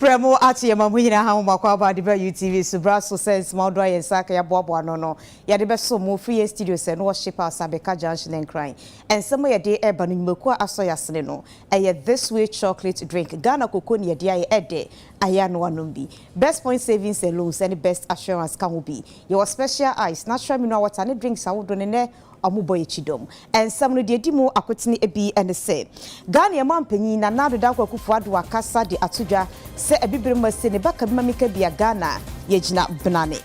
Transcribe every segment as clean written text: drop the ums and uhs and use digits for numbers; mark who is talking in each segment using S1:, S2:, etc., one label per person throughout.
S1: Premo ati ya mamuina ha makwa ba de ba UTV subra so sense ma do ayensa ya boabo no ya de be so mo free studio se no worship house abeka junction and crying and some ya de e ba no nyimaku aso yasene no eye this way chocolate drink Ghana cocoa ne de aye ede aya no anom bi best point savings and loans and best assurance can be your special ice natural mineral water ne drinks awodo ne amuboye chidom and some no de dimu akotini ebi and say Ghana ya mampanyi na nado da kwakufu adu akasa de atudwa se ebibire mase ne baka bimamika bia Ghana yegina benane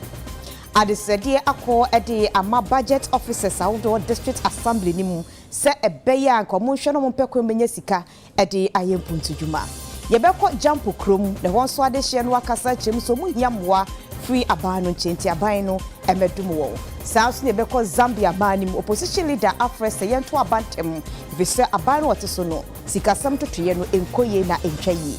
S1: adesede akọ ede ama budget officers awodo district assembly nimu se ebeya nkomonhwe no mpekọ menya sika ede ayempuntu djuma yebekọ jampo krom ne wonso ade hye no akasa chem so mu hiamoa free abano nchenti abano emedumo wo South Nebeko Zambia manim opposition leader Afresa yento abantem vise abano woteso no sikasam totoye no enkoye na entwaye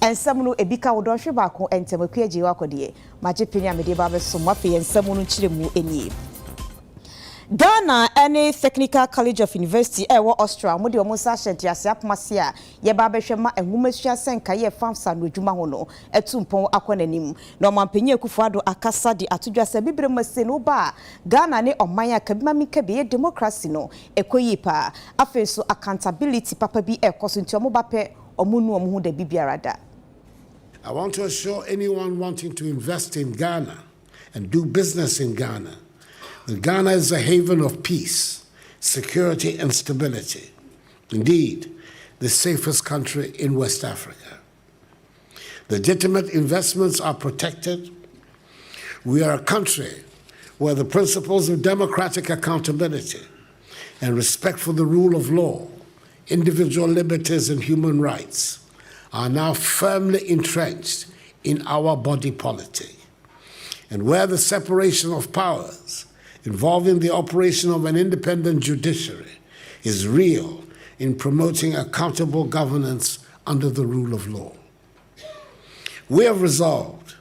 S1: ensam no ebika wodonhwe baako entemekua je wakode maje penya mede ba beso mafe ensam no kiremu enie Ghana any Technical College of University ewo Austria mo de omo sa hyente ase apomase a ye ba behwe ma enwumasua senka ye famsa no adwuma ho no etumpon akonanim na omanpanyi Akufo-Addo akasa de atodwa sa bibire mase no ba Ghana ne oman akabima mika be democracy no ekoyi pa afenso accountability papa bi ekoso nti omo ba pe omunu omo hu da bibiarada.
S2: I want to assure anyone wanting to invest in Ghana and do business in Ghana that Ghana is a haven of peace, security, and stability. Indeed, the safest country in West Africa. Legitimate investments are protected. We are a country where the principles of democratic accountability and respect for the rule of law, individual liberties, and human rights are now firmly entrenched in our body politic, and where the separation of powers involving the operation of an independent judiciary is real in promoting accountable governance under the rule of law. We have resolved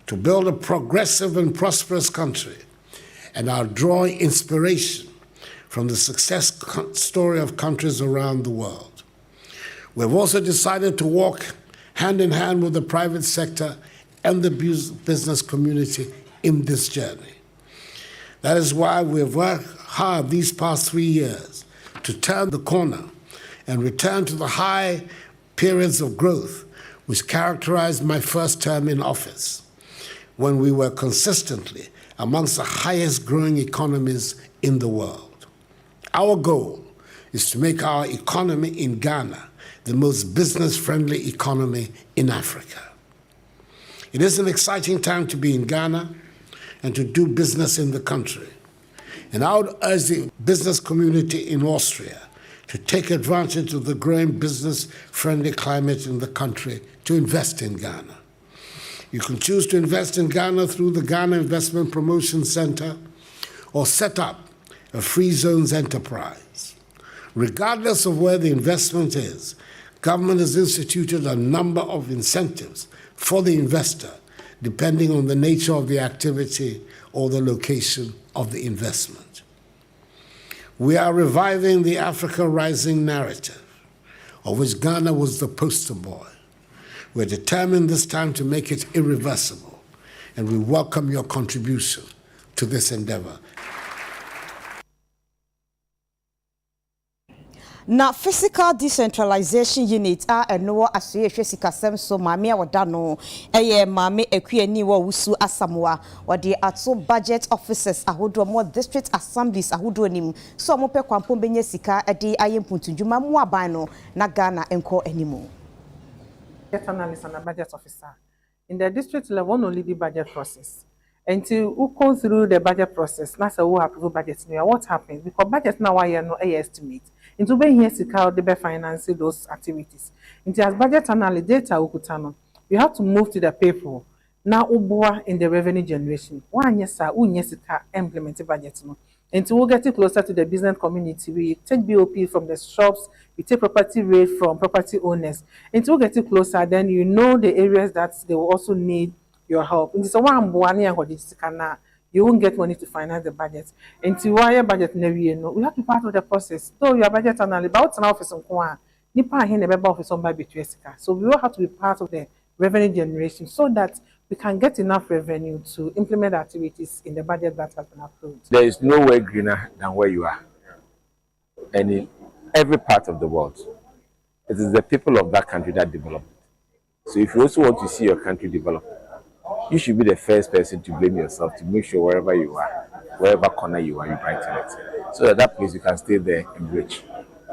S2: to build a progressive and prosperous country and are drawing inspiration from the success story of countries around the world. We've also decided to walk hand in hand with the private sector and the business community in this journey. That is why we've worked hard these past 3 years to turn the corner and return to the high periods of growth which characterized my first term in office, when we were consistently amongst the highest growing economies in the world. Our goal is to make our economy in Ghana the most business-friendly economy in Africa. It is an exciting time to be in Ghana and to do business in the country. And I would urge the business community in Austria to take advantage of the growing business-friendly climate in the country to invest in Ghana. You can choose to invest in Ghana through the Ghana Investment Promotion Center or set up a free zones enterprise. Regardless of where the investment is, government has instituted a number of incentives for the investor, depending on the nature of the activity or the location of the investment. We are reviving the Africa Rising narrative, of which Ghana was the poster boy. We're determined this time to make it irreversible, and we welcome your contribution to this endeavor.
S1: Na physical decentralization unit eno asuyehwe sikasem so mame awoda no eye mame ekuani wo wusu asamoa wode ato budget officers ahodo mo district assemblies ahodo nim so mo pe kwampom benya sika ede ayempuntu djuma mu aban no na Ghana enko animu.
S3: Budget analyst and a budget officer in the district level only the budget process until who go through the budget process na say who approve budget now what happens because budget now why no estimate into be here sika the be finance those activities into as budget analyst data ukutano you have to move to the people now uboa in the revenue generation one yes sir who sika implement budget no until we get closer to the business community we take BOP from the shops, we take property rate from property owners until we get closer then you know the areas that they will also need your help. In this one, you won't get money to finance the budget. Until wire budget never know. We have to be part of the process. So your budget analysis, about an office on Nipa here never office on by between. So we all have to be part of the revenue generation so that we can get enough revenue to implement activities in the budget that has been approved.
S4: There is nowhere greener than where you are. And in every part of the world, it is the people of that country that develop it. So if you also want to see your country develop, you should be the first person to blame yourself to make sure wherever you are, wherever corner you are, you brighten it. So that place you can stay there and rich.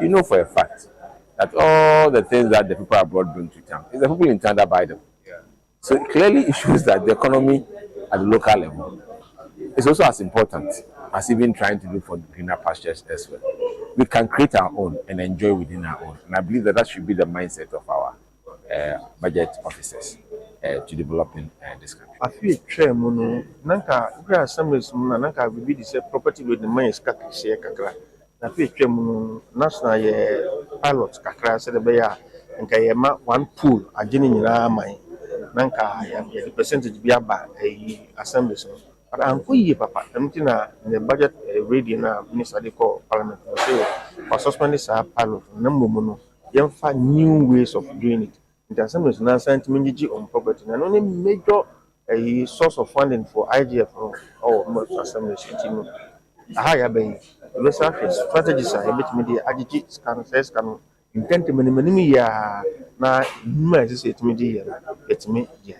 S4: You know for a fact that all the things that the people abroad bring to town, it's the people in town that buy them. So clearly it shows that the economy at the local level is also as important as even trying to look for greener pastures elsewhere. We can create our own and enjoy within our own. And I believe that that should be the mindset of our budget officers to develop in this country.
S5: I feel tremor, Nanka, assemblies, Nanka, we be property with the mines kakra. I feel tremor, national pilots kakra, said the Bayer, and Kayama, one pool, a genuine mine. Nanka, the percentage be about a assemblies. But I'm going papa, I'm the budget radio minister they call parliament. For suspending our pilot, number mono, young find new ways of doing it. The assemblies now sentiment on property, and only major a source of funding for IGF or most assemblies. A higher bay, the strategies are a bit media, agitated scan, says can intend to many year now, you say it media, it's me, yeah.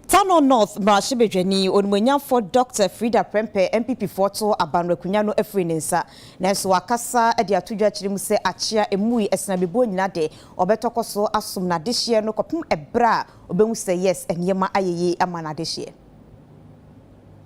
S1: Tano North Mrashibejeni onwenya for Dr. Frida Prempe MPP Forto Abanrekunyano Efrinensa nanso wakasa ade atodwa kyerem se achia emui esnabebo nyinade obetokoso asum na dehye no kopum ebra obehu se yes enyema ayeye amana dehye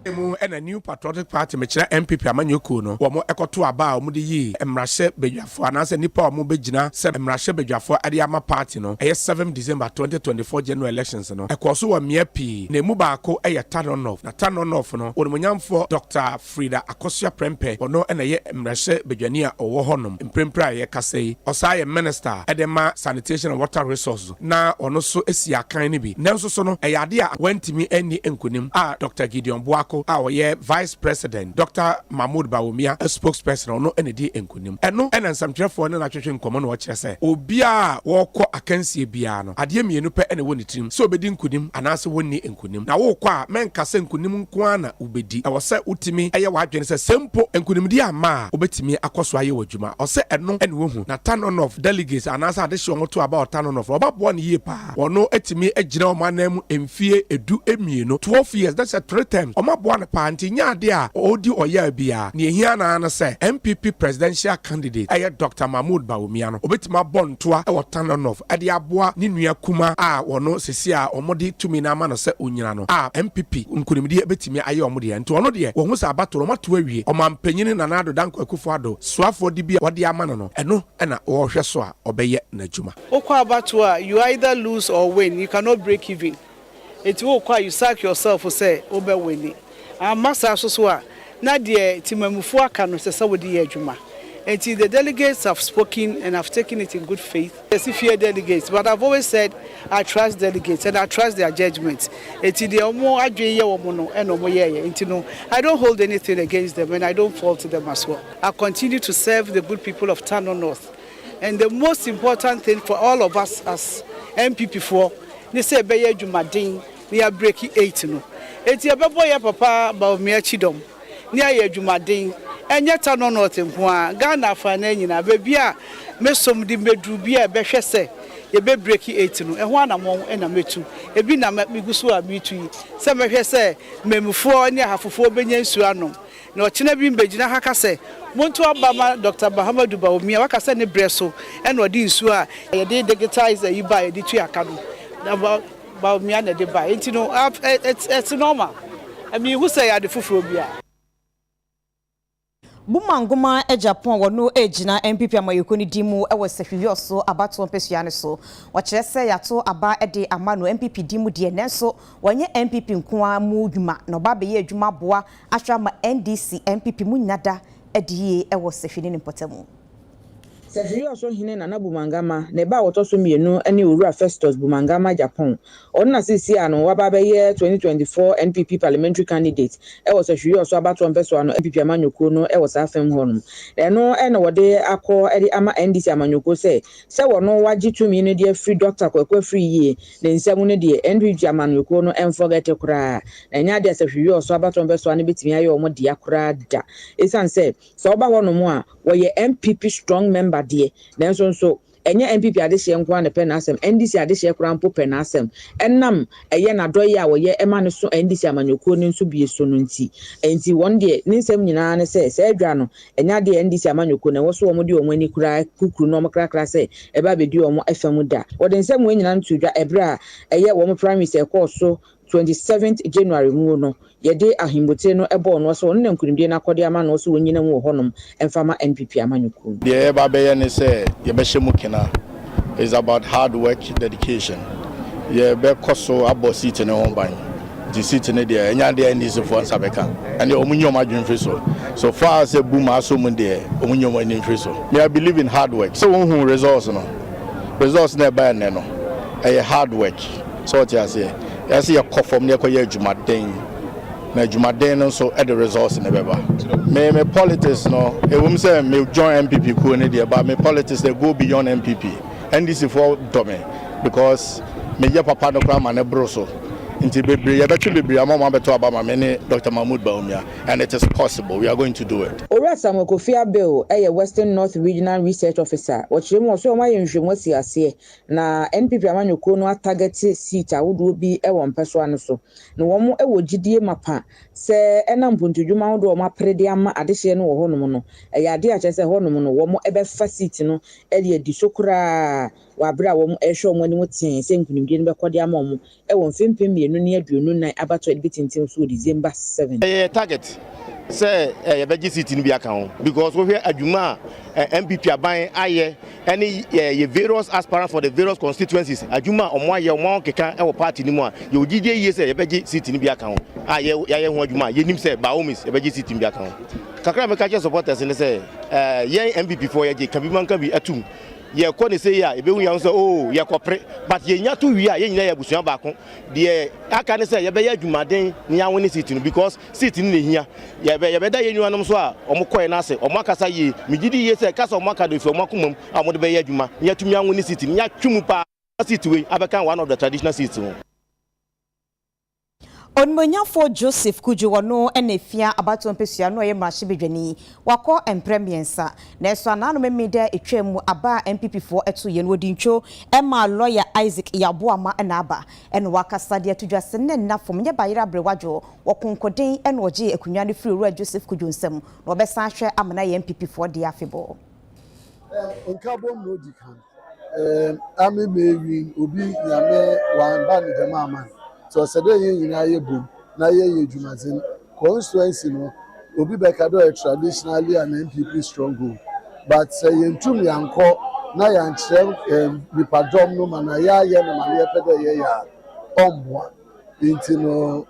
S6: and a new patriotic party mechira MPP amanyoko no wo mo ekoto aba o mu de yi emrahye bedwafo anase nipa o mo begina se emrahye bedwafo ade ama party no 7 December 2024 general elections no ekoso wa miapi na mu baako Tanonof na Tanonof no onmonyamfo Dr. Frida Akosua Prempe ono na ye emrahye bedwani a owo honom mprempra ye kasei osaye minister edema sanitation and water resources na ono so esi akan ni bi nanso so no ade a wantimi ani enkunim a Dr. Gideon Boako our Vice President Dr. Mahmoud Bawumia a spokesperson no enedi enkunim eno ena nsamtwerefo ne na twetwe nkomo no kire se obia wokọ akansie bia no ade mienu pe ene woni tirim so obedi nkunim anase woni enkunim na wokọ a menka se nkunim nko ana ubedi awose utimi eye wadwene se sempo enkunim di ama obetimi akoso aye wadwuma ose eno ene wohu na Tanonof delegates anase ade hye omoto about Tanonof obabo ne yie pa wono etimi agina o manam emfie edu emienu 12 years that's a 3 terms one party nyade a odi oya bia ne ehia na na se MPP presidential candidate Dr. Mahmoud Bawumia no obetima bontoa Tanonof ade aboa ne nua kuma a wono sesi a omode tumi na ama no se onyina no a MPP nkunimdi ebetimi aye omode nti ono de wo hu sa abatoro mato awie omampanyini na nado danko akufo ado soafo de bia wode ama no eno na wo hwe so a obeye na juma
S7: okwa abato a you either lose or win, you cannot break even. It will require you sack yourself for say obe winning. Massa so na de timamufu aka no se wodi adwuma. Until the delegates have spoken and have taken it in good faith. Yes, if you're delegates, but I've always said I trust delegates and I trust their judgments. Until they are more I don't hold anything against them and I don't fault them as well. I continue to serve the good people of Tano North. And the most important thing for all of us as MPP4, they say beye jumadin, they are breaking 8 no. Eti abebo ya papa ba omi achidom ni aye adwumaden enye Tano North nko a Ghana fa na nyina ba bia mesom di medru bia behwe se ye be break 8 no eho anamon na metu ebi na migusu a bitu se mehwe se memufo ni ahafofo benya nsu anom na ochina bi mbegina haka se muntu abama Dr. Bahamadu Bawumia waka se ne breso e na odi nsu a ye dey digitize yi ba ye di tu akado Bawumia na dey ba it's normal. I mean, who say the fufurobia?
S1: Bumanguma Japan wono ejina MPP amayekoni dimu ewo sehwiyo so abato mpesua ne so wakire se yato aba ede amano MPP dimu de nenso wanye MPP nkoa mu dwuma no ba be ye adwuma boa atwa ma NDC MPP mu nyada edie ewo sehwini ne potamu
S8: Sefiri also hine na Bumangama, neba otoso mienu ene Owura Festus Bumangama Japan. Onna sisi ano waba beye 2024 NPP parliamentary candidate. E was Sefiri also abato mpeso ano NPP amanyoko no e was afem honum. Eno ene wode akọ ede ama NDC amanyoko se wono wagi tumi ne de free doctor kwekwe free ye. Ne nsemu ne de NPP amanyoko no enforget kra. Na nya de Sefiri also abato mpeso ano betimi aye omo de akra da. Esan se oba honum a wo ye MPP strong member de nanso so enye MPP adehye nko an pe na asem NDC adehye kura mpo pe na asem enam eye na doye a wo ye ema ne so NDC amanyoko ne nso bie so no nti won de ne nsem nyina ne se adwa no enya de NDC amanyoko ne wo so wo de omo ani kura kukuru no krakra se eba bedi omo afam da wo de nsem we nyina nto dwa ebra eye wo mo primary se course so 27th January mu no yede ahimbote no ebo no so ne nkunimdie na akode ama no so wonyina mu honom emfama NPP amanyoko
S9: the eba be ne say ye be shemu kena is about hard work, dedication. Ye be koso abo seat ne ho ban the seat ne de enya de NDC for Sabeka and the omunyo ma dwunfre so far as a boom aso mu de omunyo ma dwunfre so me I believe in hard work so who results na ba ne no hard work so what you say yes you come from ne koye adwumaden na adwumaden no so the results in the beba me politics no e wom say me join MPP ko ne de ba me politics they go beyond MPP NDC for dome because me ye papa no kra ma ne bro so nti bebre ye betu bebre amama beto abama me ne Dr. Mahmoud Baumia and it is possible we are going to do it.
S8: Owura Samuel Kofi Bill Western North Regional Research Officer ochiremu so ma yenhwemu asiase na NPP amanyoko no target seat awodo bi wo mpeso ane so na wo mo gidie mapa se enam pontudwuma wodo wo maprede ama adehye no wo honom no ade a chese honom no wo mo fa seat no adi sokura wabra wo mo ehwe mo ani mutin se nkunimdie no bekode ama wo wo mfempem mienu ne aduonu nan abato edibitintim so December 7
S5: target say ye beji seat ni bi aka ho because we adwuma MPP aban aye any ye various aspirants for the various constituencies adwuma omo aye omo keka e wo party ni mu a ye ogidie ye say ye beji seat ni bi aka ho aye ye ho adwuma ye nim say ba omis ye beji seat ni bi aka ho kakra me ka che supporters ni say ye MPP for ye ka bi man ka bi atum ye ko ne say ya e be hu ya so oh ye kopre but ye nya to wi a ye nyina ye busua ba ko de aka ne say ye be ya adwumaden ni ya woni seat no because seat ni hia ye be da ye nuanom so a omo koe na ase omo akasa ye migidi ye say kasa omo aka do fi omo akomam a mo de be ya adwuma ya tumi awoni seat ni ya twumu pa seat we abeka one of the traditional seats no
S1: Onmonyafo Joseph Kujuwano enefia abato mpesua no ye mrahye bedwani wako empremiensa na eso anano memede etwam aba MPP fo eto ye no odintwo ema lawyer Isaac Yaboama na aba eno wakasa de atudwase ne nnafom nye bayira brewadwo wokonkoden eno oje ekunwa ne free Owura Joseph Kujunsem no obesan hwe amana ye MPP fo de afebo
S10: onkabom no dikan ame mewi obi nyame wan ba ne jama so said ye boom na ye jumazen constituency no obi bekado traditionally an MPP stronghold but say yentum yanko na yankyerem bipadom no mana ya no mana ye pede ye ya omboa inti no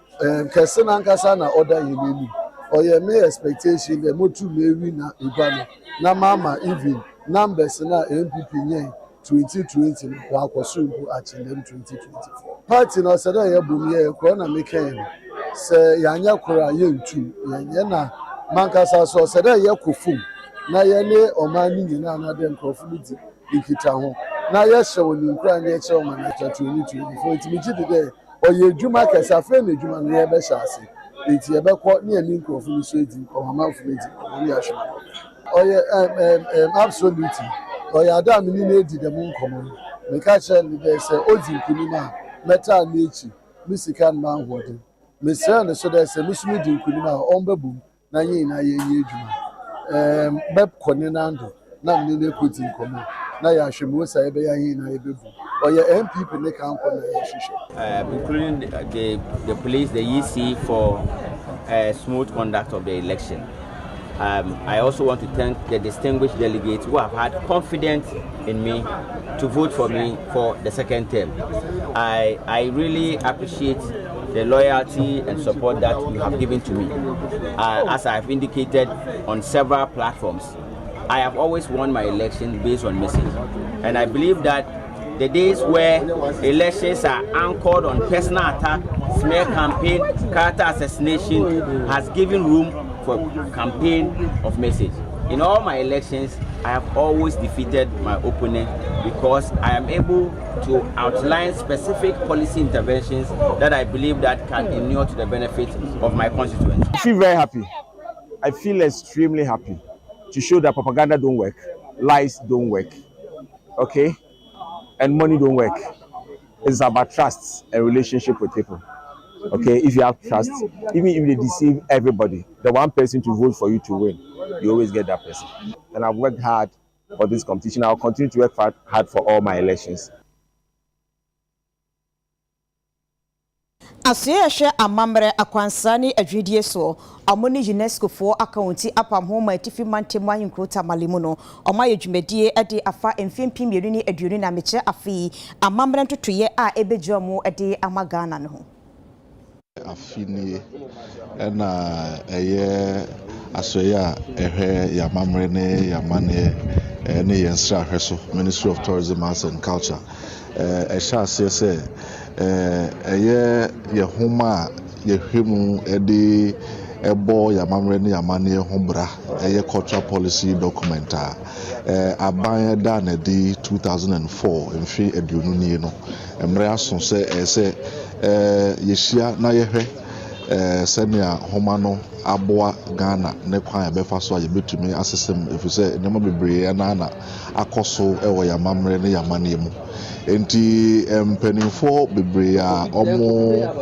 S10: kese na nkasa na order ye nemi oye me expectation the motu mewi na igwa na mama even numbers na MPP nyen 2020 wa kwasumbu achindem 2024 party no said ya bum ye ko na meken se yanya kora ye ntu ye na mankasa so said ya kofum na ye ne omani nyina na de nkofuliti ikita ho na ye hye ni nkra na ye che o man 2024 it miji de oye djuma kesa fe na djuma na ye be hyase enti ye be ko ne ani nkofulu so edi ko mama fuliti ko ni ahwe oye absolutely oya adam ni na edi dem nkomo me ka che ni dey say odi nkunima meta na echi misika na ahode me say na so dey say misumi di nkunima onbebum na yin na ye adwuma be kone na ndo na me na ekoti nkomo na ya hwemu say be ya yin na ye bebu oya MPP ne kan ko na ye hwehwe
S11: including the police the EC for smooth conduct of the election. I also want to thank the distinguished delegates who have had confidence in me to vote for me for the second term. I really appreciate the loyalty and support that you have given to me. As I have indicated on several platforms, I have always won my election based on message. And I believe that the days where elections are anchored on personal attack, smear campaign, character assassination has given room for campaign of message. In all my elections, I have always defeated my opponent because I am able to outline specific policy interventions that I believe that can inure to the benefit of my constituents.
S4: I feel very happy. I feel extremely happy to show that propaganda don't work, lies don't work, okay, and money don't work. It's about trust and relationship with people. Okay, if you have trust, even if they deceive everybody, the one person to vote for you to win, you always get that person. And I've worked hard for this competition. I'll continue to work hard for all my elections.
S1: Asiyehwe amamre akwansani adwidie so amoni UNESCO fo akaunti apam ho ma tifi mantemu ahinkrota malimu no omaye dwumadie ade afa emfempim mienu ni aduonu na meche afi amamre ntotoye a ebejuamu ade amagana no ho
S12: afini na eye asoya ehwe ya mamre ne ya mane ne yensra hweso Ministry of Tourism, Arts and Culture sha se eye ye homa ye hwemu ede ebo ya mamre ne ya mane hombra eye cultural policy document aban da na di 2004 mfi aduonu ni no emre aso se yeshia na yehwe senia homa no aboa Ghana ne kwan abefa so aye betumi asesem efuse nyama bebre na akoso ewo ya mamre ne ya mane mu enti mpenifo bebre a omo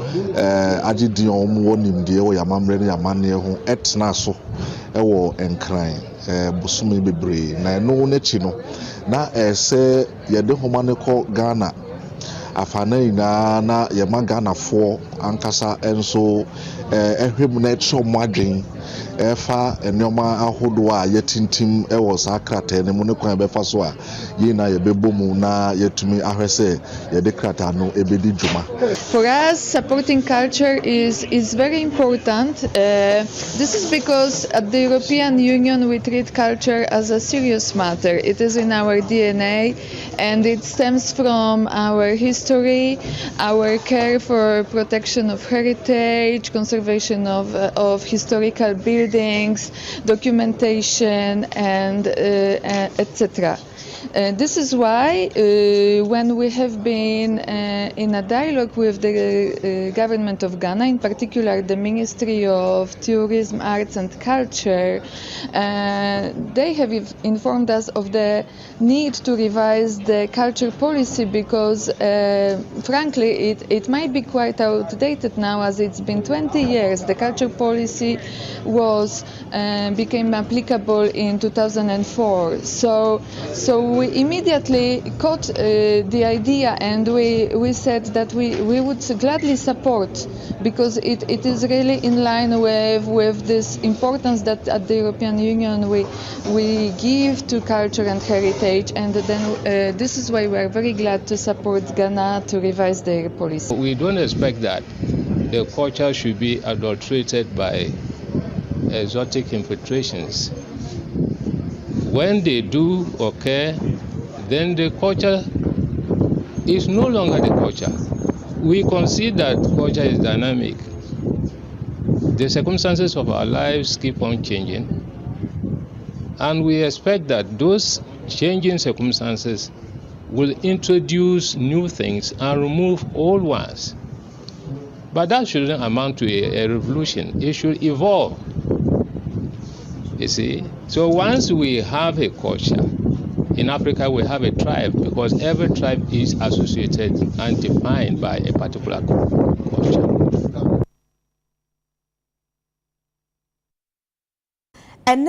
S12: agidi omo wonimde ewo ya mamre ne ya mane ho etna so ewo enkran busumi bebre na no nechi no na ese yede homa ne ko Ghana afana ina na yema Ghana fo ankasa enso ehwemu na echo mwadwen efa enoma ahodo a yetintim ewo sakrata ne mu ne kwan befa so a yina yebebomu na yetumi ahwese yede krata no ebedi djuma.
S13: For us, supporting culture is very important. This is because at the European Union we treat culture as a serious matter. It is in our DNA and it stems from our history, our care for protection of heritage, conservation of historical buildings, documentation, and etc. This is why when we have been in a dialogue with the government of Ghana, in particular the Ministry of Tourism, Arts and Culture, they have informed us of the need to revise the culture policy because frankly it might be quite outdated now, as it's been 20 years. The culture policy became applicable in 2004. So we immediately caught the idea, and we said that we would gladly support, because it is really in line with this importance that at the European Union we give to culture and heritage, and then this is why we are very glad to support Ghana to revise their policy.
S14: We don't expect that the culture should be adulterated by exotic infiltrations. When they do occur, then the culture is no longer the culture. We concede that culture is dynamic. The circumstances of our lives keep on changing, and we expect that those changing circumstances will introduce new things and remove old ones. But that shouldn't amount to a revolution. It should evolve. You see? So once we have a culture, in Africa we have a tribe, because every tribe is associated and defined by a particular culture.
S1: And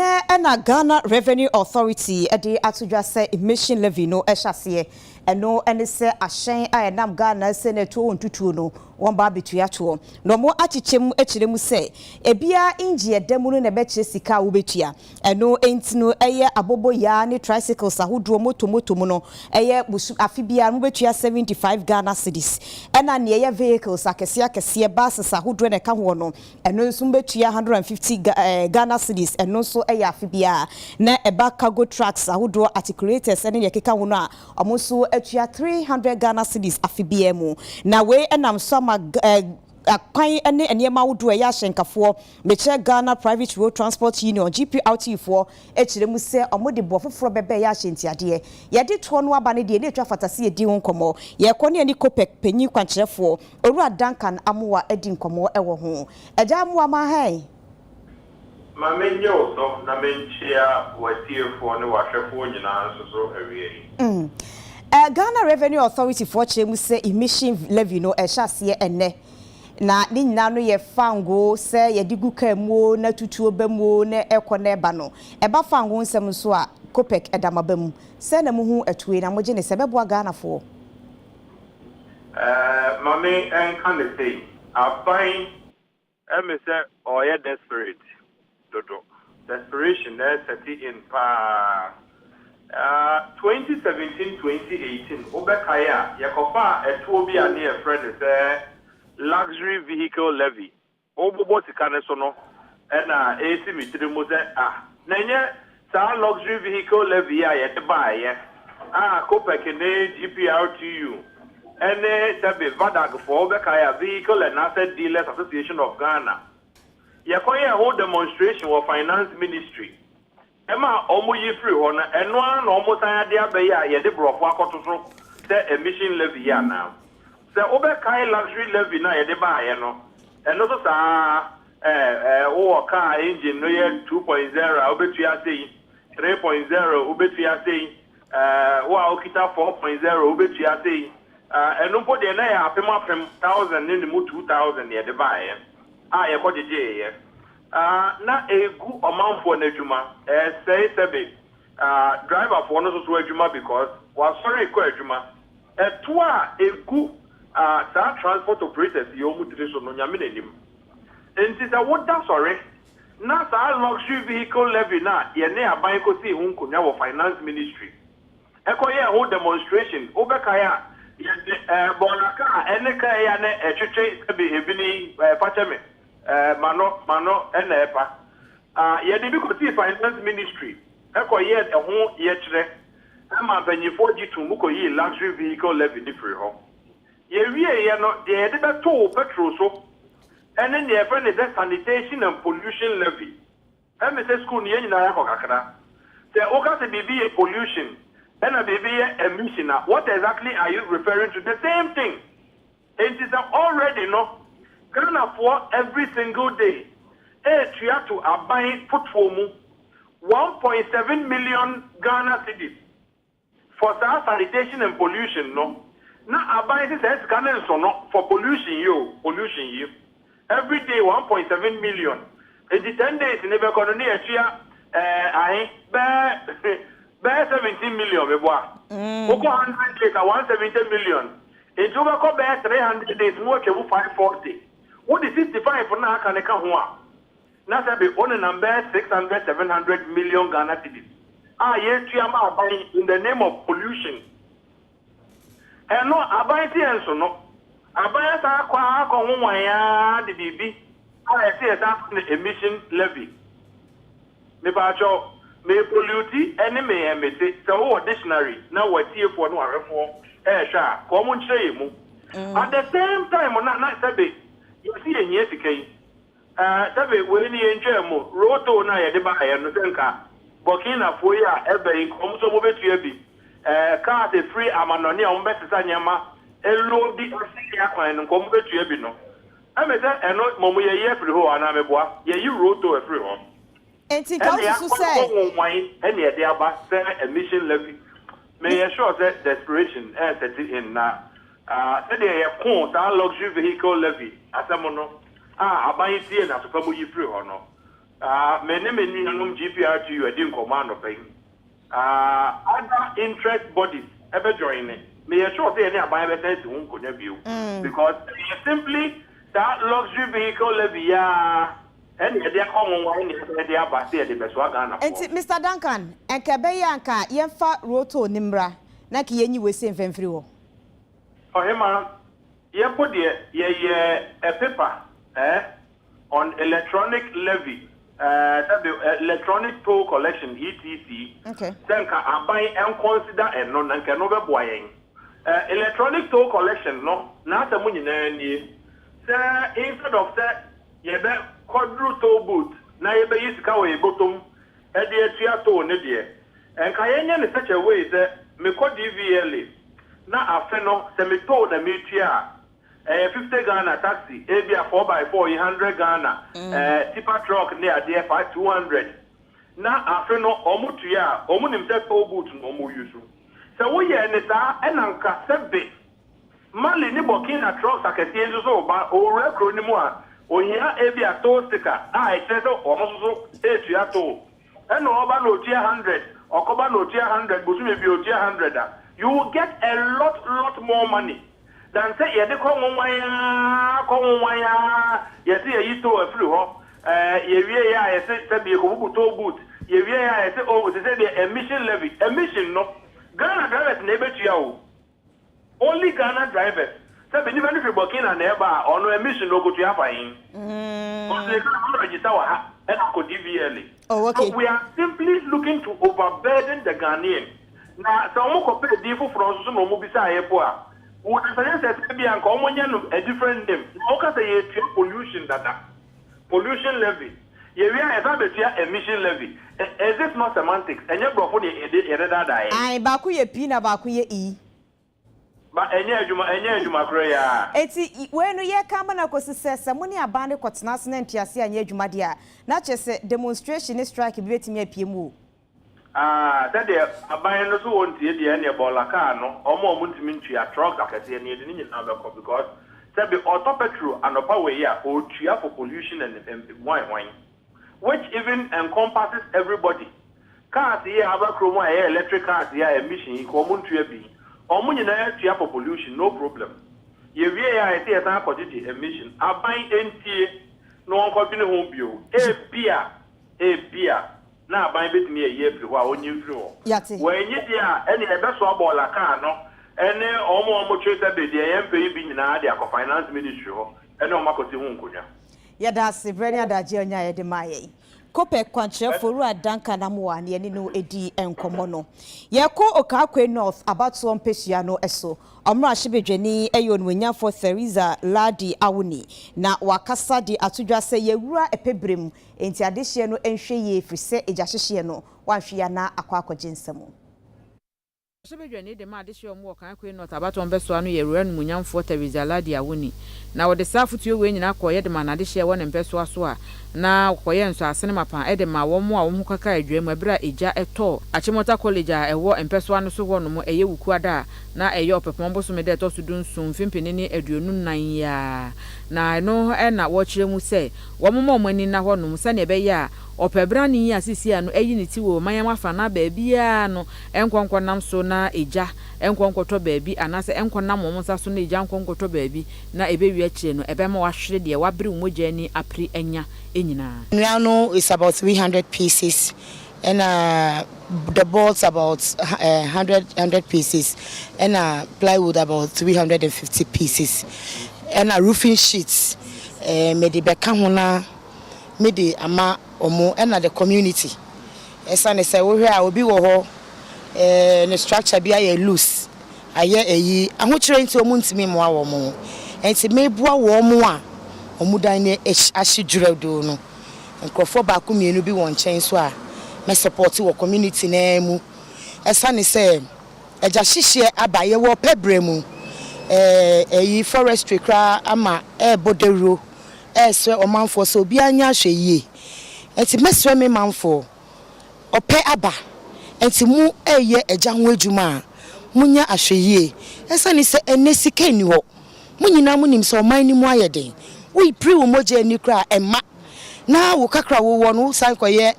S1: Ghana Revenue Authority ade atudwa say emission levy no ehase and no ene say ahyen a enam Ghana senator ontutuo no won ba betua to no mo achichemu echiremu se ebia inji edemu no na beche sika wo betua eno entino eye abobo ya ne tricycles ahodo moto mu no eye busu afibia mo betua 75 Ghana cedis ena ne eye vehicles akese buses ahodo na ka ho no eno nso betua 150 Ghana cedis eno nso eye afibia na eba cargo trucks ahodo articulators ene ye keka ho no a omo nso atua 300 Ghana cedis afibia mu na we enam so ma akwan ene enema wodo ya hyenkafo meche Ghana Private Road Transport Union GPRT for echiremu se omode bo foforo bebe ya hyentiade ye de to no aba ne de ne atwa fatase edi ho nkomo ye kɔ ne ani kopek panyi kwankyerefo owura Duncan amoa edi nkomo ewo ho eja amoa ma hai
S15: ma menye oso na menchia watiefo ne wahwefo nyina nso so awie
S1: Ghana Revenue Authority for chemu say emission levy no ehase enne na ni nyina no ye fango se ye digu kamu na tutuo bamu na ekɔ eba no eba fango nsem nso a kopek edamabam se na muhu atue na moje ne sebebo Ghana fo
S15: mame enka ne sei aban me say oye desperate dodo desperation na seti in pa 2017-2018 Obekaya yakofa etuo bi ane e friend say luxury vehicle levy obobo sikane so no na AC mitiri mo say na nye sa luxury vehicle levy a yete baaye kopek ne GPRTU ene sabe vadag for Obekaya Vehicle and Asset Dealers Association of Ghana yakoya hold demonstration of finance ministry Emma omo yifri ho na eno an na omo san ade abeya ye de brofo akotoso se emission levy ya na se Obekai luxury levy na ye de baaye no eno so sa o car engine no ye 2.0 obetua sei 3.0 obetua sei wa okita 4.0 obetua sei eno po de na ya apem 1000 ne mu 2000 ye de baaye ye ko jeje ye na egu omanfo na adwuma say sebe driver for no so adwuma because was sorry ko adwuma to a egu sa transport operators yo mu dire so no nyame nanim enti sa woda sorry na sa luxury vehicle levy na ye ne aban ko si hu nkonya wo finance ministry ekoye ho demonstration obekaya bonaka eneka ya na etwetwe sebe ebini pachame mano enepa ye de bi ko ti finance ministry ekoye ho ye kire ama banyifo gitu mu ko yi luxury vehicle levy ni free ho ye wie ye no de de beto petrol so ene ne e friend is sanitation and pollution levy me say school ni nyina ya ko kakra say o ka say bibi pollution and a baby emission. What exactly are you referring to? The same thing. It is already no Ghana for every single day. Try to buy put for 1.7 million Ghana cedis for sanitation and pollution. No, now buy this Ghana so no for pollution you. Every day 1.7 million. In the 10 days in the economy, Bear 17 million, Oko 100 days at 170 million. It will go bear 300 days more than 540. What is 65 for now? Can I come one? Now, be on a number 600, 700 million Ghana cedis. Yes, we are buying in the name of pollution. And no, I buy the answer. No, I buy the BB. I say that emission levy. Me bacho. May pollute any may emit so dictionary now what here for no reform common shame at the same time on that sabe you see a year decay sabe when you enjoy roto na ya de ba ya no senka Burkina for ya ebe in come so move to be car the free amanoni on better nyama elo di asi ya kwan no come to be no I me say eno momo ye ye free ho ana meboa ye you roto e free ho
S1: and also say
S15: any they about emission levy. May assure that desperation as it in now. They have called our luxury vehicle levy as a mono. I buy it here as a family free or no. Many GPRTU I didn't command of paying. Other interest bodies ever joining. me sure say any aban better to unkonya bio because simply that luxury vehicle levy and they come one they are back there the best one Ghana.
S1: Mr. Duncan, and Kabeyanka, Yemfa Roto Nimbra, Naki Yenny was saying Fenfrio.
S15: For him, you put a paper on electronic levy, electronic toll collection, ETC.
S1: Okay.
S15: Then I buy and consider and non and can over buying. Electronic toll collection, no, not a money. Sir, instead of that, you bet quadru toll booth. Now you bet you go a bottom, and the tria toll, Nidia. And Kayan in such a way that me call DVLA. Now after no, semi toll the metia. 50 Ghana taxi, maybe a 4x4, 100 Ghana, tipper truck near there 200. Now after no, Omutia, Omunim toll booth no more use. So we are in the and Anka Sebbe. Mali ni Burkina trucks are getting so bad or recronimoa. Or here, maybe a toll sticker. I said, almost 8 toll. And no over no tier 100 or cover no tier 100, but maybe your tier 100. You will get a lot more money than say, yeah, they come on wire, yes, you to a flu. I said, be a toll booth. I said, oh, they said the emission levy. Emission, no. Ghana drivers neighbor to you. Only Ghana drivers. So, even if you're working on neighbor or no emission, no go to your fine. But they can't register and could DVLA.
S1: Oh, okay.
S15: So we are simply looking to overburden the Ghanaian. Now, some compare the different from some mobisa airport. What is a different name? How say pollution data? Pollution levy. Yeah, we are emission levy. Is this not semantics? And you're brought
S1: I Bakuye Pina Bakuye E.
S15: But any Juma Korea.
S1: It's when you come and of says someone abandoned Cotsnas and Tiasia and Yejumadia. Not just a demonstration is striking betting a PMU.
S15: That they are buying also want to the end of Bolacano or more multiminty a truck like I say near the Indian because that be auto petrol and a power here or cheer for pollution and wine. Which even encompasses everybody. Cars here have a chroma air, electric cars here, emission, common to be. Or money to for pollution, no problem. You I say a quantity emission. I buy NTA, no one continue home view. A beer. Now buy bit me a year before on you floor. When you are any best ball a car, no, and then almost tracer be the MP being in the finance ministry, and no Makoti Hunkunya.
S1: That's the very other Jionia de Maye. Kope kwanche foru adanka na muwa ni no edi enkomono. Yeko Okakwe North about so mpeshia no eso. Omra shibedweni eyon wenyafo Theresa Ladi Awuni na wakasa di atudwa se yewura epebrem enti adehye no enhwe ye frise ejahyehe no wanhwe na akwakoje nsemu.
S8: Shibedweni de ma adehye omo Okakwe North about so mbeso anu yewura no munyamfo Theresa Ladi Awuni na wode safutuo we nyina koye de ma na adehye won mbeso aso a na koye nso asene mapa ede ma wo mo a wo kaka adwam abira eja eto Achimota College a ewo mpeso anu so wono mo eye wukuada na eye opepon so me de to so dunsun fimpini ni aduonu nan ya na no na wo kire mu se wo mo mani na ho no se ne be ya opebra ni ya sisi anu eyi ni ti wo mayama fa na ba bia no enkonkwo nam so na eja enkonkwo to ba bi anase enkonam mo so na eja enkonkwo to ba bi na ebe wi akire no ebe ma wa hwere de wa bere moja ni apri enya enyina.
S16: Piano is about 300 pieces and the boards about 100 pieces and plywood about 350 pieces and roofing sheets made beka hona made ama omo and the community esane say we here obi wo ho the structure bi aye loose aye eyi ahokyere nti omo ntimi mo awo mo enti mebua wo mo a omudan ne ashidwere do no nkrofo ba ku mienu bi won chen so a me support wo community na mu esane say eja hihye abaye wo pebremu eyi forestry kra ama bodero so omanfo so obi anya hweye enti mesre me manfo ope aba enti mu eye eja ho adwuma munya ahweye esane say enesika ni ho munyina munim so oman ni mu ayeden we pre wo moje ni kra emma na wo kakra wo no san koye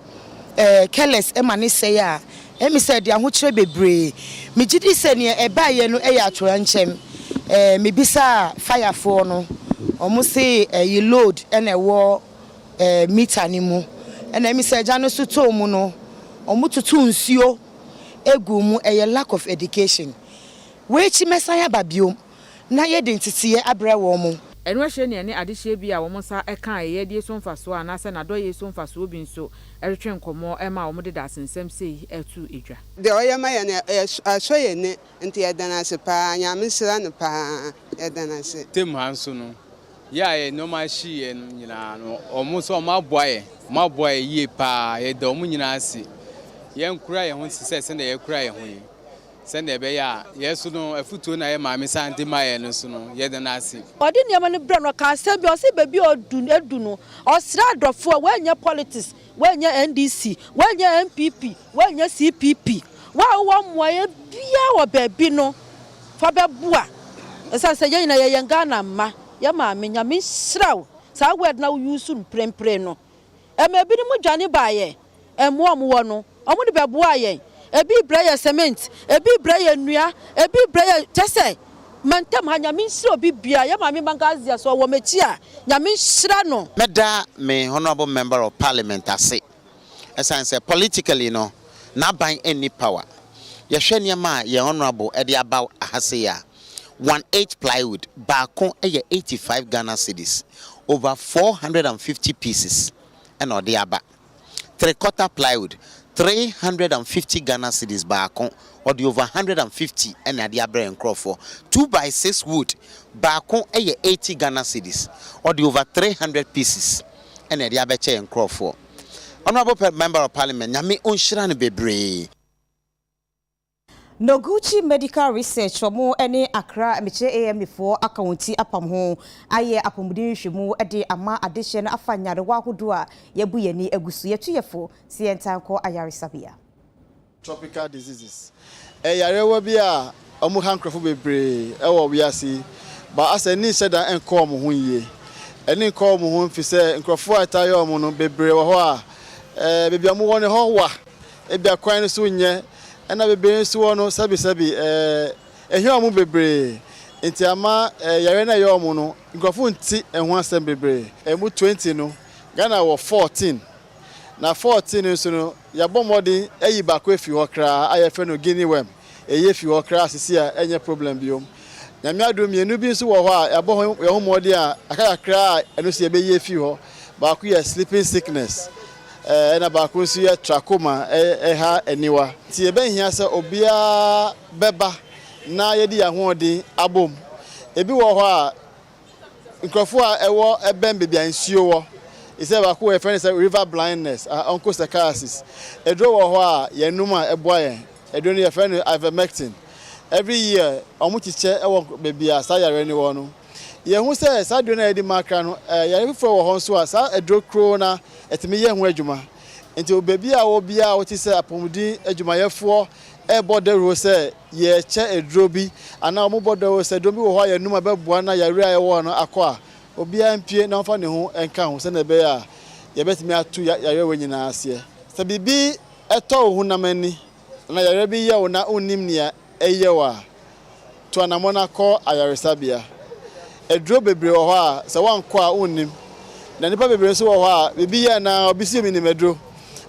S16: careless ema ne say a me said ya ho kire bebre me gidi se ne e ba ye no e ya atwora nchem me bisa fire for no omo say you load and e wo meter ni mu and me say ja no so to mu no omo tutu nsuo egu mu e lack of education we chi mesaya babiom na ye dentitiye abre wo mu
S17: enwe hye ne ne adehye bi a wo monsa eka ye die so mfaso a na se na do ye so mfaso bi nso eretwe nkomo ema wo de da sensem sei etu edwa
S18: de oyema ye ne aso ye ne nti ye dana se pa nyame sira ne pa ye dana se
S19: tem hanso no ya ye no ma hye ye no nyina no omo so maboye ye pa ye de omo nyina ase ye nkura ye ho se na ye kura ye ho ye sende be ya yesu no afutuo na ye maame sante maye no so no ye de na ase
S20: odi niam no bra no ka se bi o se bebi edu no o sra adofo wanya politics wanya NDC wanya MPP wanya CPP wa moye bia wo bebi no fa bebua esa se ye na ye yanga na ma ye maame nyame sraw sa word na use no prempre no e ma bi ni mu dwane baaye emo wo no omo de bebua ye ebi braya cement ebi braya nua ebi braya tese mantem ha nyame nsira obi bia ya mame bangazia so wo mechi a nyame nsira no
S21: meda me honorable member of parliament ase esan say politically no na ban any power ye hwe niam ye honorable e de aba ahase ya 18 plywood baako e 85 Ghana cedis over 450 pieces and ode aba 3/4 plywood 350 Ghana cedis baako or the over 150 and the abre and for 2x6 wood baako 80 Ghana cedis or the over 300 pieces and the abeche and for honorable member of parliament nyame onhira ne bebre
S1: Noguchi Medical Research omo ene Accra meche AM4 akaunti apam ho aye apomudin hwemu de ama adehye na afanyare wa hodo a yebu yani agusu yetuyefo sientanko ayaresabia
S10: tropical diseases yarewa bi a omo hankrofo bebre ewo wiase ba asani sheda enko omo ho yie eni enko omo ho mfise nkrofo ataye omo no bebre wo ho a bebia mo woni ho wa ebia kwan so nye ena bebre so no sabi ehia mu bebre enti ama yare na yomo no nkrofo nti eho asem bebre emu 20 no Ghana wo 14 na 14 so no yabɔ mɔden ayi baako efi hɔ kra ayɛfɛ no guinea worm eye fi hɔ kra sisi a enye problem biom nyame adom mienu bi nso wɔ hɔ a yabɔ ho yɛ ho mɔden a akaya kra eno si ebeye fi hɔ baako yɛ sleeping sickness na baako nso yɛ trachoma ha eniwa ti ebe hia sɛ obia beba na yedi ya hoɔden abom ebi wɔ hɔ a nkrɔfo a ɛwɔ ɛbɛn bebi ansuo wɔ ise ba ko e friend say river blindness onchocerciasis edro wo ho a yenum a eboa yen edro ne friend ivermectin every year omuchiche ewo bebia sa yare ni wo no ye hu say sa dro na edi makra no yare fufo wo ho so a sa edro kro na etime ye hu adwuma enti obebia wo bia wo ti say apomudi adwuma yefo ebodero say ye che edro bi ana omubodero say do bi wo ho yenum abeboa na yare a yewo no akwa obia mpie na mfa ne ho enka ho se na be ya ye betimi atu yare wenyina ase se bibi eto ho na mani na yare bi ye wo na onim nia eye wa to anamona ko ayaresabia edro bebre wo ho a se wanko a onim na nipa bebre so wo ho a bibi ye na obisi mi ni medro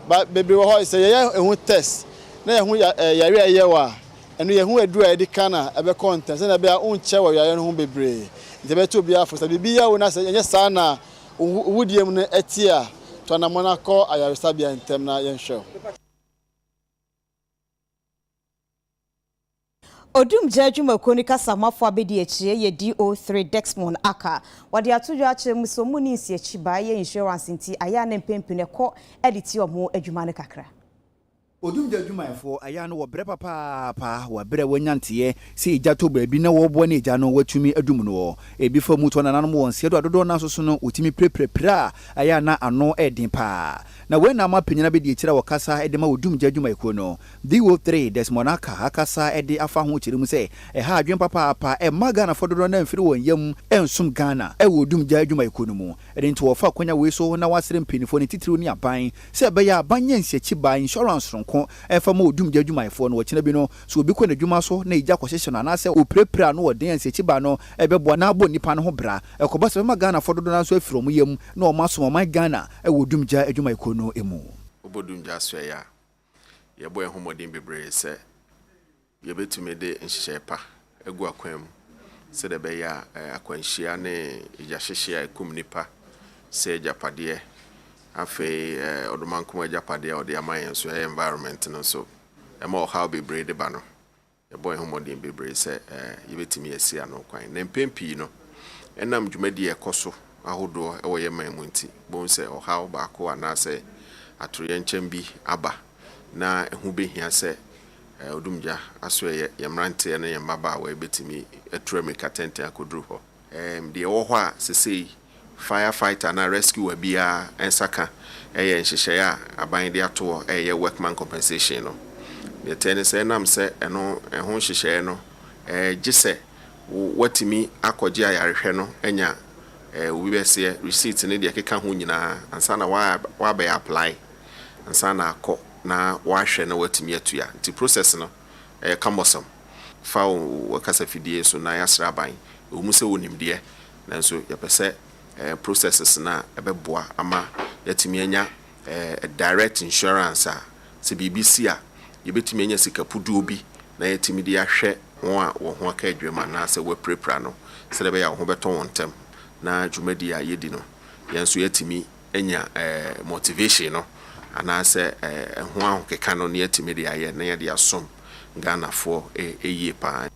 S10: ba bebre wo ho se ye ehun test na ye hu yare eye wa enu ye hu edu a edi kana ebe content se na be a unche wo yare no ho bebre Debeto bia for sabi ya wona se enye sa na wudiem no etia to na mona ko ayaresabia ntem na yenhwe
S1: Odum jajuma konika samafo abedi echie ye DO3 Dexmon aka wade atudwa ache musomu ni nsi echi ba ye insurance nti aya na mpempene ko editi omo adwuma ne kakra
S22: Odum jadwumayefo aya no wo bre papa wo bre wonyantie se eja to baabi na wo bo na eja no watumi adum no ebi fa mu to na nanom won se dodo na so no otimi preprepra aya na ano edin pa na we na mapanyina be di ekira wo kasa edema odum jadwumayeko no DO3 Desmonaka akasa edi afa ho kyerem se ha adwen papa e maga na fododo na mfiri won yam ensum Ghana e wo odum jadwumayeko no mu ɛde nti wɔfa akwanya wei so na wasere mpanyinfoɔ ne titiriw ne aban sɛ ɛbɛyɛ aban nyɛ nsiakyi ba insurance ronko ɛfa ma odumgya adwumayɛfoɔ no wɔkyena bi no so obi kɔ n'adwuma so na ɛgya kɔhyehyɛ no anaasɛ opirapira no wɔden nsiakyi ba no ɛbɛboa na abɔ nnipa no ho bra ɛkɔba sɛ bɛma Ghanafoɔ dodo no nso afiri ɔmo yam na ɔmo asom ɔman Ghana ɛwɔ odumgya adwumayɛkuo no emu
S4: obodumgya so ya yɛbɔ ɛho mmɔden bebree sɛ yɛbɛtumi de nhyehyɛ pa egu akwan mu sɛ de bɛyɛ akwanhyia ne yɛahyehyɛ a ɛkum nipa sɛ agyapadeɛ afei ɔdomankom agyapadeɛ a ɔde ama yɛn so environment no so ɛma ɔhaw bebree de ba no yɛbɔ ɛho mmɔden bebree sɛ yɛbɛtumi asi ano kwan na mpɛmpii no ɛnam dwumadi ɛkɔ so ahodoɔ ɛwɔ yɛ man mu nti bon sɛ ɔhaw baako anaasɛ atoroyɛ nkyɛn bi aba na ɛho behia sɛ odumgya aso yɛ mranteɛ ne yɛ mmaba a wɔbɛtumi atura meka tenten akoduru hɔ deɛ ɛwɔ hɔ a sesei firefighter na rescue bia ensaka ɛyɛ nhyehyɛ a aban de ato ɛyɛ workman compensation no deɛ tɛne sɛ nam sɛ ɛno ɛho nhyehyɛ no gye sɛ watimi akɔgye ayarehwɛ no anya obi bɛseɛ receipt ne deɛ keka ho nyinaa ansa na wabɛ apply ansa na akɔ na wahwɛ na watimi atua nti process no cumbersome fa wakasa fidie so na yasra ban omu sɛ wonimdeɛ nanso yɛpɛ sɛ processes na ɛbɛboa ama yatimi anya direct insurance a sɛ BBC a yɛbɛtumi anya sikapuduo bi na yatimi de ahwɛ wɔn a wɔn ho aka adwuma na sɛ wɔprepra no sɛ dɛbɛ ya ho bɛtɔ wɔn ntɛm na dwumadi a yɛdi no yɛnso yatimi anya motivation no anaasɛ ɛho ahokeka no ne yatimi de ayɛ na yɛde asom Ghanafoɔ ɛyie paa.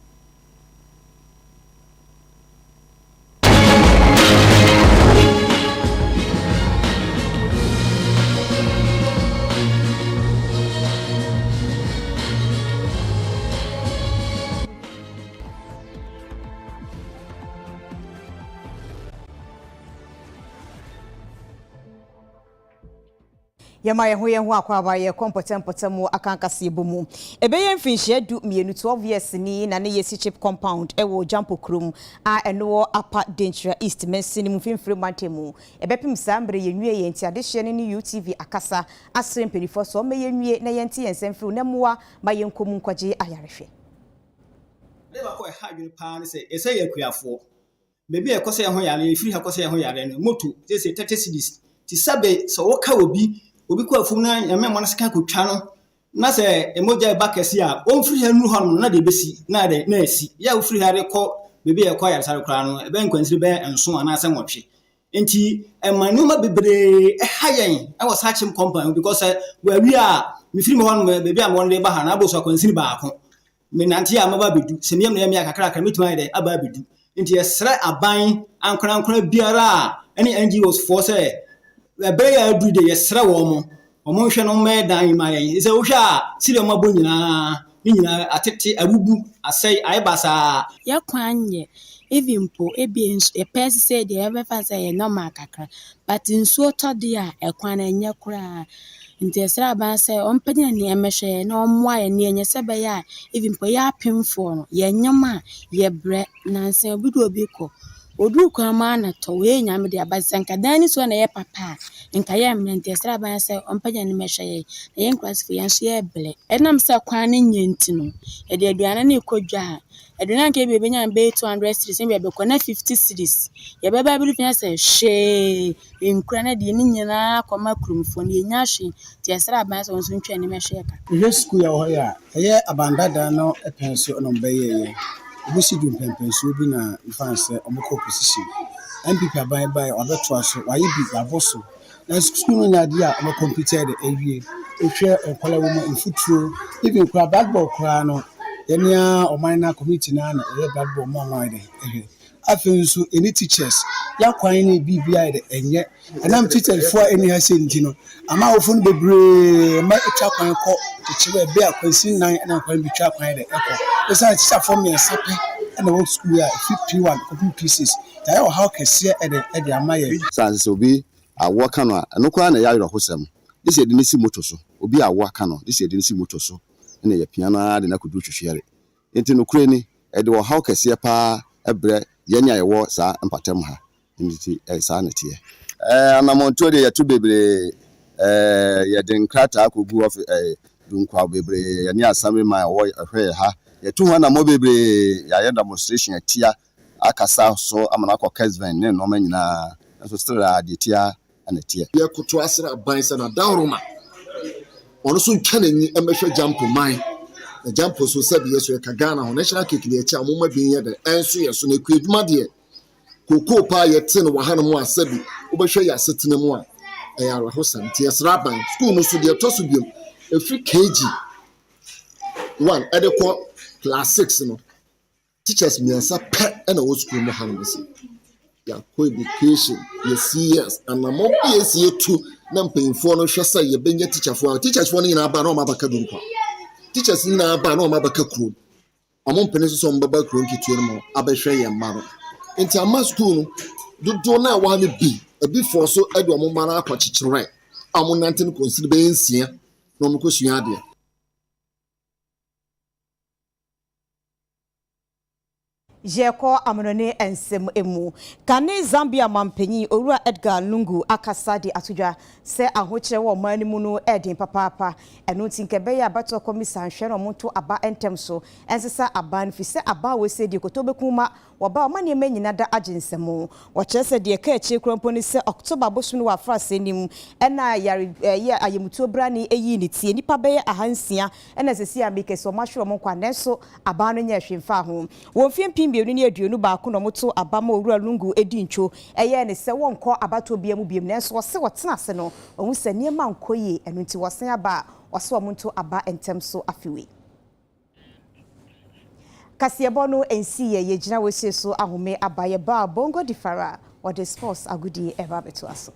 S1: Yama ye ho akwaba ye kompotem akankase ebomu ebeye mfinhye du mienu 12 years ni na ne yesi chip compound ewo Jampo Krum a eno Upper Denchira East Mensini mfimfiri mantemu ebepim sambre yenwie ye ntiade hye ne UTV akasa asre mpelifo so me yenwie na yenti yensemfiri na muwa ma yenkomu nkwaje ayarehwe
S2: leba ko ha dwene pa ne se ese yakuafo bebi ekose ye ho yare firi ha kose ye ho yare no moto se 30 cedis ti sabe so woka obi ko afum na yame mo na sika ko twa no na se emoja ba kese a o mfiri ha nu ho na de besi na de na asi ya ofiri ha rekọ bebi e kwa yare sare kra no e ben kwansiri be enso ana ase nwotwe enti emanu ma bebre ha yen e was hachim company because we a mi firi mo ho no bebi a mo no ba ha na aboso kwansiri ba ako me nanti a maba bedu se miyam na yame akakra akra mituma de aba bedu enti esra aban ankra biara any NGOs for say beya adu de yesra wo mo hwe no me dan ma yen se wo hwe a sire mo abo nyina atete abubu asai aibasa
S3: ya kwanye even po ebi e pese say de ever fa say normal kakra but nsuo tode a ekwan anya kura nti esra ban say ompanya ne emehwe na omwa ye ne enye se beya even po ya pemfo no ye nyama ye bre nanse obi do obi ko odu kwa mana to we nyame de abasanka dani so na ye papa nka ye mmente sra ban se ompanya ne mehwe na ye nkwasifo yan so ye ble enam se kwan ne nyenti no e de aduane na ekodwa aduane nka be benya be 200 cities be be kona 50 cities ye be ba bi fia se hwe nkura na de ne nyina koma kurumfo ne nya hwe te sra ban se onso ntwa ne mehwe ka
S2: ye school ya ho ya ye abandada no epenso no be ye Musi dum pempenso bi na mfanse omoko position MPP aban bai obeto aso waye bi aboso na school no nyade a omo computer de ewie ehwe okola wo mo infuturo even kwa basketball kra no yenia oman na committee na basketball mo wan de ehwe afenso any teachers ya kwan ni bibia de enye anam teachers for any ha senti no ama ofun bebre ma etwa kwan ko teacher be akwansi nan na kwan bi twa kwan de eko esa teacher for me sape na wo school ya 51 copy pieces ya o how kese e de amaye
S23: sanse obi awo ka no no kwa na ya yero hosem this yedi nisi moto so obi awo ka no this yedi nisi moto so na ya piano de na kudu hwehwere enti no kure ni e de wo how kese pa ebre yenya yewo sa empatem ha nti sa na tie anamonto de yetu bebre ye de nkrata akogu of dunkwa bebre ye ne asame ma wo hwe ha yetu ho na mo bebre ya ye demonstration atia akasa so amana akọ Kesven ne no manyina so still adetia anatia
S6: ye kuto asra bansa na dawroma ono so ntwanani emehwe jampo man na jampo so sabi yeso e ka Ghana ho national cake ne achi amoma bin ye de enso yeso na kuadwuma de koko pa ye te no wahana mu asabi obehwe ya setena mu a e ara ho santi esra ban school no so de to so biom efri kg 1 edekọ class 6 no teachers miensa pe na wo school mo hanom si ya co-education ye CS and na mo PSA 2 na mpanyimfo no hwesa ye benya teachers no nyina aba na o mabaka dunkwa teachers nyina aba na o mabaka kuro amo mpene so mbaba kuro nkitu no mo abehwe ye mma no enti ama school no dodo na wa ne bi ebi for so ade o mo mara akwachichire amo nanten consider be nsia no mo kosua ade
S1: Jeko amonone ensem emu kane Zambia mampanyi Owura Edgar Lungu akasa de atodwa se ahokyere wo man mu no edin papapa eno tinkebe ya bato komisa hwe no monto aba entem so ensesa aban fi se aba we se de kotobekuma waba o mane manyina da agensemo wo kyerese de ka echi kromponi se October bosu no wa frase nim ena yare ye ayemuto brani eyi ni tie nipa be ahansia ena sesi amike so mahwe mo kwane so aba no nya hwemfa ho wo mfiem bienu ne aduonu baako no moto abama Owura Lungu edincho eye ne se wonko abato biamu biam ne so se wotena ase no ohun se niema nkoye eno nti wosen aba wose omonto aba entem so afiwe kasiebo no ensi ye gina wesie so ahome abaye ba bongo difara or the sports agudi eba beto aso